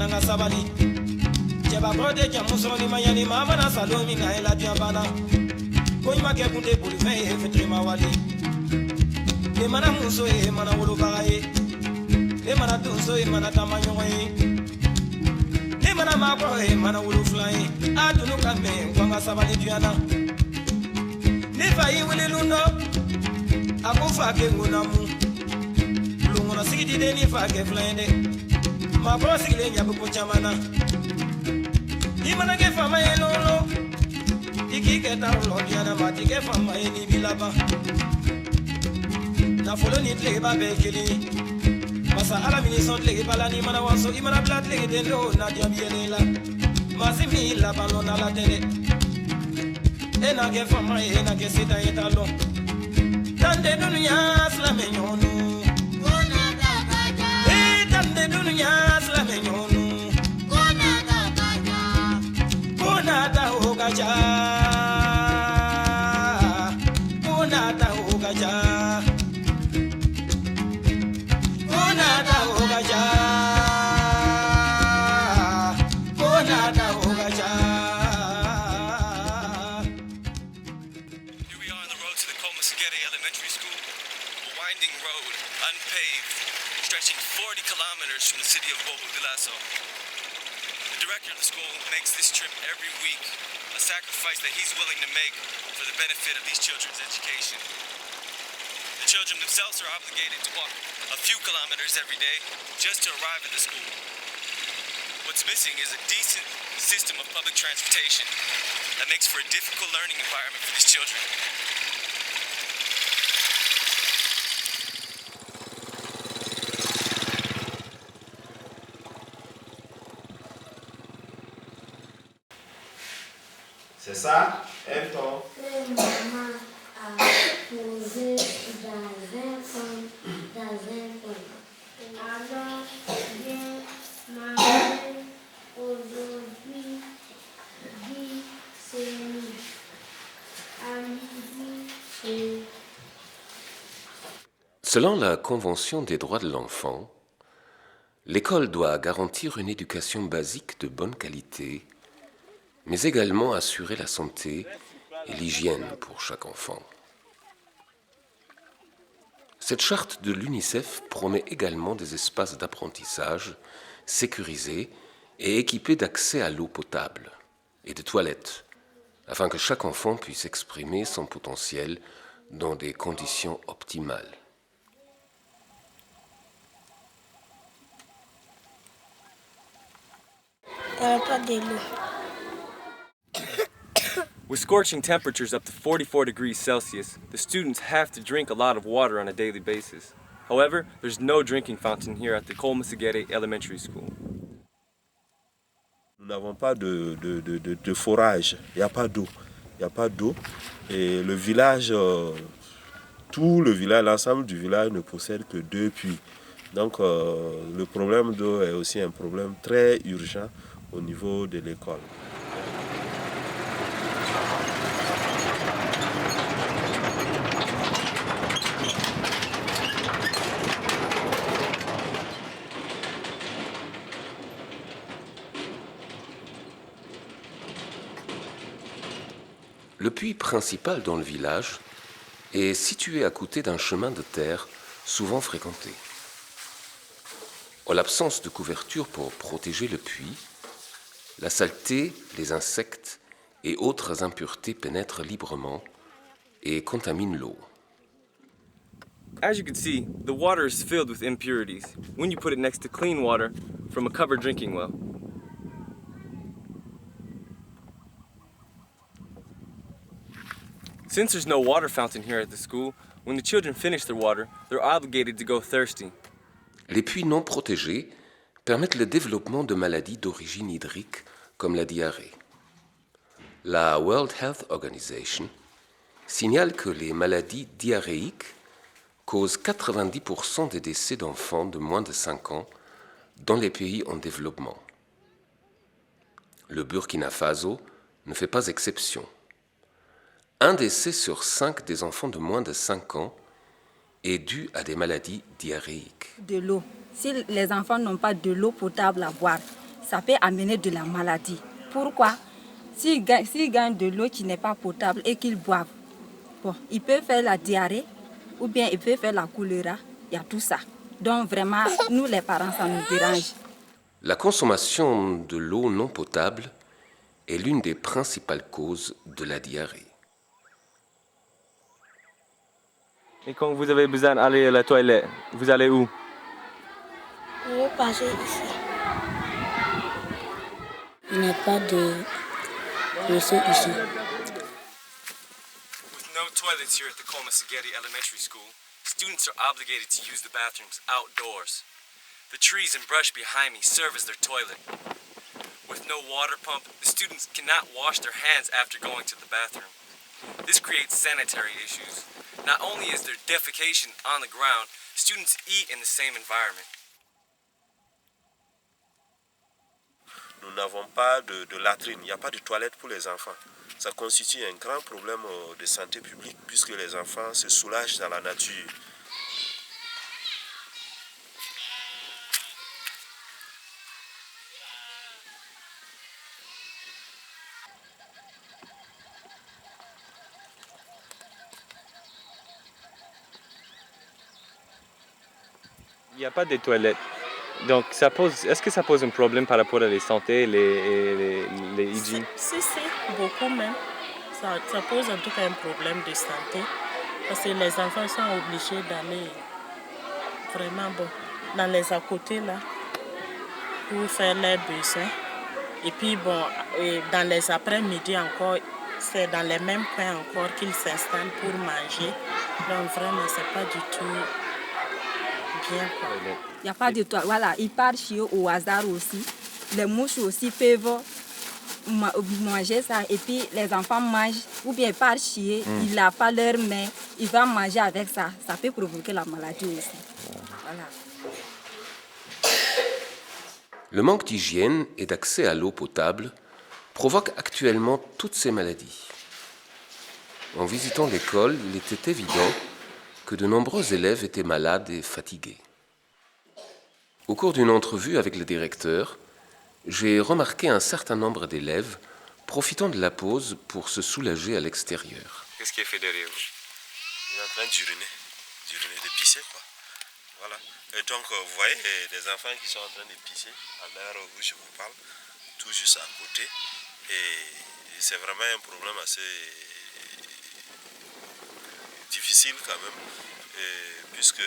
Diana Sabali. Jeba brode Jamusoni Mayani Mama Salomi Naila Diabana. Koima Kekunde Pulfe, Fetrima Wali. E mana muso e mana wolobaye. E mana tunso e mana tamanyoye. E mana mako e mana woloflaye. Adunu kame kwanga Sabali Diana. Nefa yi wele lundo. Akufa ke ngunamu. Lungona sigidi de ni fa ke flende. Ma bro sigile nyabu ko chamana. Imana ke fama e lolo. Iki ke ta lo Diana mati ke fama e ni bilaba. Na folo ni tle ba be kili masa ala mini son tle ba la ni mana wanso imana blat tle de lo na dia bielela masi mi la balon na la tele e na ke fama e na ke sita e talo tande dunya sla me nyonu kona ga baja e tande dunya sla me nyonu kona ga baja kona ta ho gaja kona ta ho gaja Stretching 40 kilometers from the city of Bobo Dioulasso. The director of the school makes this trip every week, a sacrifice that he's willing to make for the benefit of these children's education. The children themselves are obligated to walk a few kilometers every day just to arrive at the school. What's missing is a decent system of public transportation that makes for a difficult learning environment for these children. C'est ça, F-ton. Que maman a posé dans un coin. Alors, viens manger aujourd'hui, dit Céline. À midi, c'est... Selon la Convention des droits de l'enfant, l'école doit garantir une éducation basique de bonne qualité, mais également assurer la santé et l'hygiène pour chaque enfant. Cette charte de l'UNICEF promet également des espaces d'apprentissage sécurisés et équipés d'accès à l'eau potable et de toilettes, afin que chaque enfant puisse exprimer son potentiel dans des conditions optimales. Pas de l'eau. With scorching temperatures up to 44 degrees Celsius, the students have to drink a lot of water on a daily basis. However, there's no drinking fountain here at the Kolmasegere Elementary School. Nous n'avons pas de forage, il n'y a pas d'eau. Il n'y a pas d'eau. Et le village, tout le village, l'ensemble du village ne possède que 2 puits. Donc le problème d'eau est aussi un problème très urgent au niveau de l'école. Le puits principal dans le village est situé à côté d'un chemin de terre souvent fréquenté. En l'absence de couverture pour protéger le puits, la saleté, les insectes et autres impuretés pénètrent librement et contaminent l'eau. As you can see, the water is filled with impurities when you put it next to clean water from a covered drinking well. Since there's no water fountain here at the school, when the children finish their water, they're obligated to go thirsty. Les puits non protégés permettent le développement de maladies d'origine hydrique comme la diarrhée. La World Health Organization signale que les maladies diarrhéiques causent 90% des décès d'enfants de moins de 5 ans dans les pays en développement. Le Burkina Faso ne fait pas exception. Un décès sur 5 des enfants de moins de 5 ans est dû à des maladies diarrhéiques. De l'eau. Si les enfants n'ont pas de l'eau potable à boire, ça peut amener de la maladie. Pourquoi? S'ils gagnent de l'eau qui n'est pas potable et qu'ils boivent, bon, ils peuvent faire la diarrhée ou bien ils peuvent faire la choléra, il y a tout ça. Donc vraiment, nous les parents, ça nous dérange. La consommation de l'eau non potable est l'une des principales causes de la diarrhée. Et quand vous avez besoin d'aller à la toilette, vous allez où? Je vais passer ici. Il n'y a pas de WC ici. With no toilets here at the Colmasageti Elementary School, students are obligated to use the bathrooms outdoors. The trees and brush behind me serve as their toilet. With no water pump, the students cannot wash their hands after going to the bathroom. This creates sanitary issues. Not only is there defecation on the ground, students eat in the same environment. Nous n'avons pas de latrine, il n'y a pas de toilette pour les enfants. Ça constitue un grand problème de santé publique puisque les enfants se soulagent dans la nature. Il n'y a pas de toilettes. Donc, est-ce que ça pose un problème par rapport à la santé et les hygiènes? Si, beaucoup même. Ça pose en tout cas un problème de santé. Parce que les enfants sont obligés d'aller vraiment dans les à côté là pour faire leurs besoins. Et puis dans les après-midi encore, c'est dans les mêmes coins encore qu'ils s'installent pour manger. Donc vraiment, c'est pas du tout bien. Il n'y a pas de toit. Voilà, ils partent chier au hasard aussi. Les mouches aussi peuvent manger ça. Et puis les enfants mangent, ou bien ils partent chier, ils lavent pas leurs mains, ils vont manger avec ça. Ça peut provoquer la maladie aussi. Voilà. Le manque d'hygiène et d'accès à l'eau potable provoque actuellement toutes ces maladies. En visitant l'école, il était évident que de nombreux élèves étaient malades et fatigués. Au cours d'une entrevue avec le directeur, j'ai remarqué un certain nombre d'élèves profitant de la pause pour se soulager à l'extérieur. Qu'est-ce qui est fait derrière vous? Il est en train d'uriner, de pisser quoi. Voilà. Et donc vous voyez des enfants qui sont en train de pisser à l'heure où je vous parle, tout juste à côté. Et c'est vraiment un problème assez difficile quand même, puisque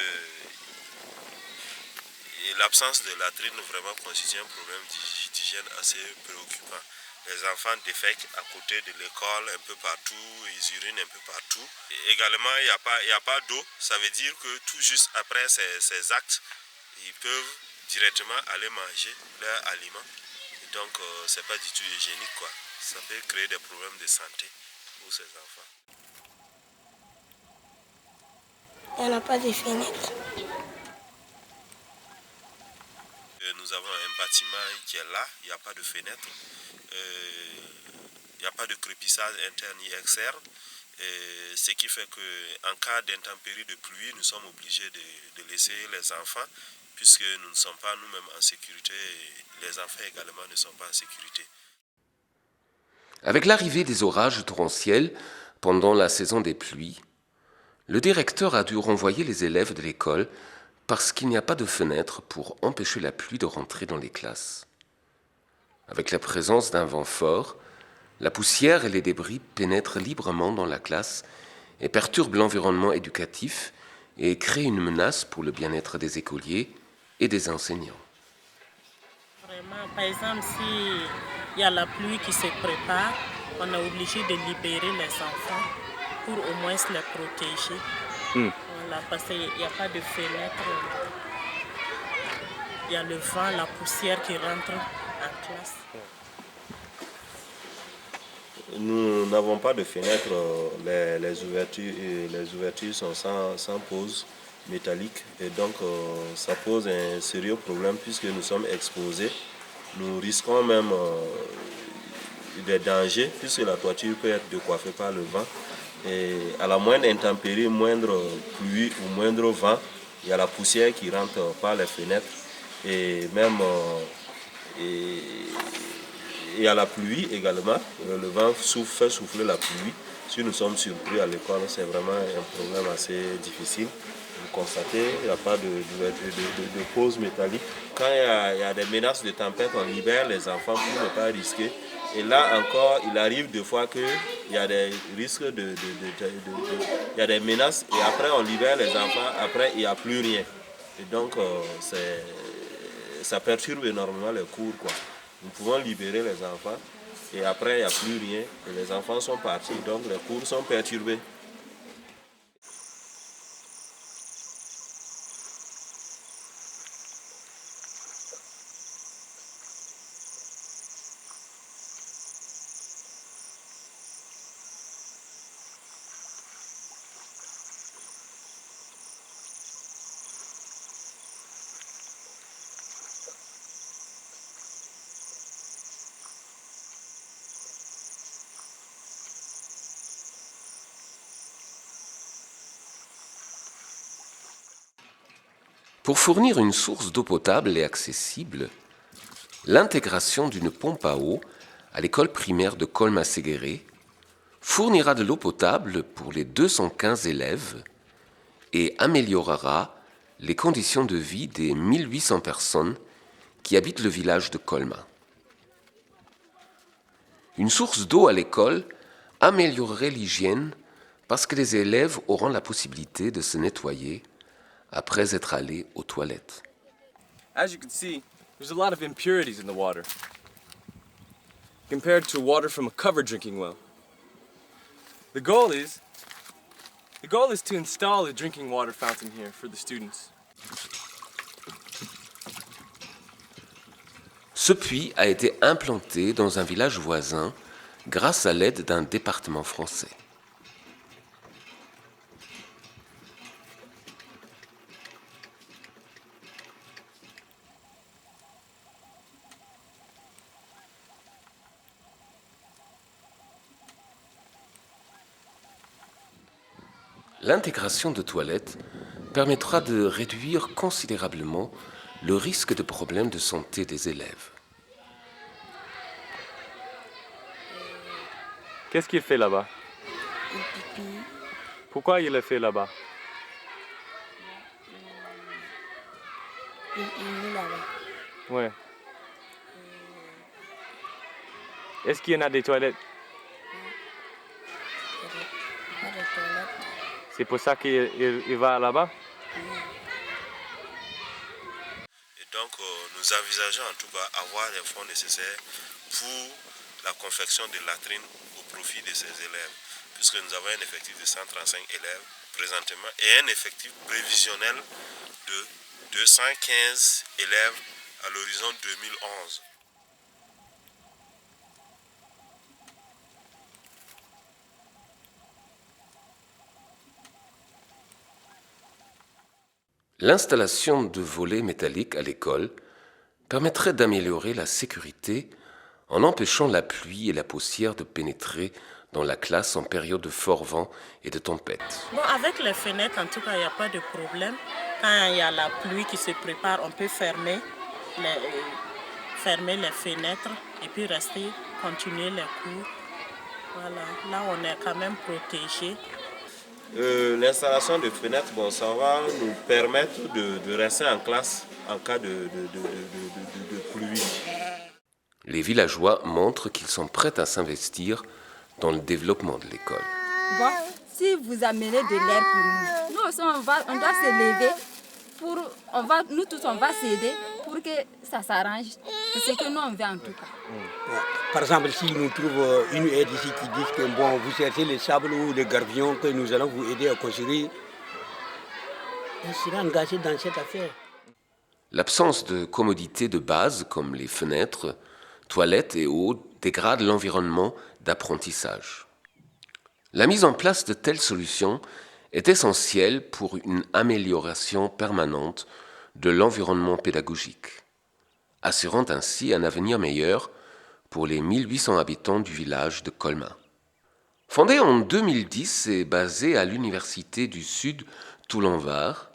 l'absence de latrine vraiment constitue un problème d'hygiène assez préoccupant. Les enfants défèquent à côté de l'école un peu partout, ils urinent un peu partout. Et également, il n'y a pas d'eau, ça veut dire que tout juste après ces actes, ils peuvent directement aller manger leurs aliments. Et donc, ce n'est pas du tout hygiénique, quoi. Ça peut créer des problèmes de santé pour ces enfants. Il n'y a pas de fenêtre. Nous avons un bâtiment qui est là, il n'y a pas de fenêtre, il n'y a pas de crépissage interne ni externe, ce qui fait qu'en cas d'intempérie de pluie, nous sommes obligés de laisser les enfants, puisque nous ne sommes pas nous-mêmes en sécurité, et les enfants également ne sont pas en sécurité. Avec l'arrivée des orages torrentiels pendant la saison des pluies, le directeur a dû renvoyer les élèves de l'école parce qu'il n'y a pas de fenêtre pour empêcher la pluie de rentrer dans les classes. Avec la présence d'un vent fort, la poussière et les débris pénètrent librement dans la classe et perturbent l'environnement éducatif et créent une menace pour le bien-être des écoliers et des enseignants. Vraiment, par exemple, s'il y a la pluie qui se prépare, on est obligé de libérer les enfants pour au moins les protéger. Voilà, parce qu'il n'y a pas de fenêtre. Il y a le vent, la poussière qui rentre en classe. Nous n'avons pas de fenêtre, les ouvertures sont sans pose métallique et donc ça pose un sérieux problème puisque nous sommes exposés. Nous risquons même des dangers puisque la toiture peut être décoiffée par le vent. Et à la moindre intempérie, moindre pluie ou moindre vent, il y a la poussière qui rentre par les fenêtres et même Et il y a la pluie également. Le vent fait souffler la pluie. Si nous sommes surpris à l'école, c'est vraiment un problème assez difficile. Vous constatez, il n'y a pas de pause métallique. Quand il y a des menaces de tempête, on libère les enfants pour ne pas risquer. Et là encore, il arrive des fois qu'il y a des risques il y a des menaces et après on libère les enfants, après il n'y a plus rien. Et donc ça perturbe énormément les cours, quoi. Nous pouvons libérer les enfants et après il n'y a plus rien et les enfants sont partis, donc les cours sont perturbés. Pour fournir une source d'eau potable et accessible, l'intégration d'une pompe à eau à l'école primaire de Colma-Séguéré fournira de l'eau potable pour les 215 élèves et améliorera les conditions de vie des 1800 personnes qui habitent le village de Colma. Une source d'eau à l'école améliorerait l'hygiène parce que les élèves auront la possibilité de se nettoyer après être allés aux toilettes. As you can see, there's a lot of impurities in the water compared to water from a covered drinking well. The goal is to install a drinking water fountain here for the students. Ce puits a été implanté dans un village voisin grâce à l'aide d'un département français. L'intégration de toilettes permettra de réduire considérablement le risque de problèmes de santé des élèves. Qu'est-ce qu'il fait là-bas? pipi. Pourquoi il le fait là-bas? Il est là-bas. Ouais. Est-ce qu'il y en a des toilettes? Pas de toilette. C'est pour ça qu'il va là-bas? Et donc nous envisageons en tout cas avoir les fonds nécessaires pour la confection de latrines au profit de ces élèves, puisque nous avons un effectif de 135 élèves présentement et un effectif prévisionnel de 215 élèves à l'horizon 2011. L'installation de volets métalliques à l'école permettrait d'améliorer la sécurité en empêchant la pluie et la poussière de pénétrer dans la classe en période de fort vent et de tempête. Bon, avec les fenêtres, en tout cas, il n'y a pas de problème. Quand il y a la pluie qui se prépare, on peut fermer les fenêtres et puis continuer les cours. Voilà, là on est quand même protégé. L'installation de fenêtres, bon, ça va nous permettre de rester en classe en cas de pluie. Les villageois montrent qu'ils sont prêts à s'investir dans le développement de l'école. Bon, si vous amenez de l'air pour nous, nous aussi on doit se lever. Nous tous on va s'aider pour que ça s'arrange. C'est ce que nous on veut en tout cas. Par exemple, si nous trouvons une aide ici qui dit que bon, vous cherchez les sables ou les gravillons, que nous allons vous aider à construire, on sera engagé dans cette affaire. L'absence de commodités de base comme les fenêtres, toilettes et eau dégrade l'environnement d'apprentissage. La mise en place de telles solutions est essentielle pour une amélioration permanente de l'environnement pédagogique, assurant ainsi un avenir meilleur pour les 1800 habitants du village de Colma. Fondé en 2010 et basé à l'Université du Sud Toulon-Var,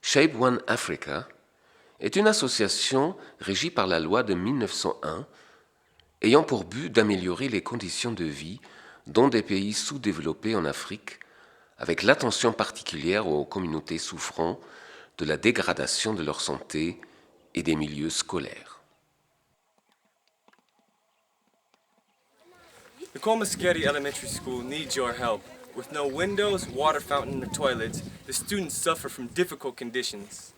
Shape One Africa est une association régie par la loi de 1901 ayant pour but d'améliorer les conditions de vie dans des pays sous-développés en Afrique, avec l'attention particulière aux communautés souffrant de la dégradation de leur santé et des milieux scolaires. The Kolmaskeri Elementary School needs your help. With no windows, water fountain, or toilets, the students suffer from difficult conditions.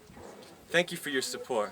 Thank you for your support.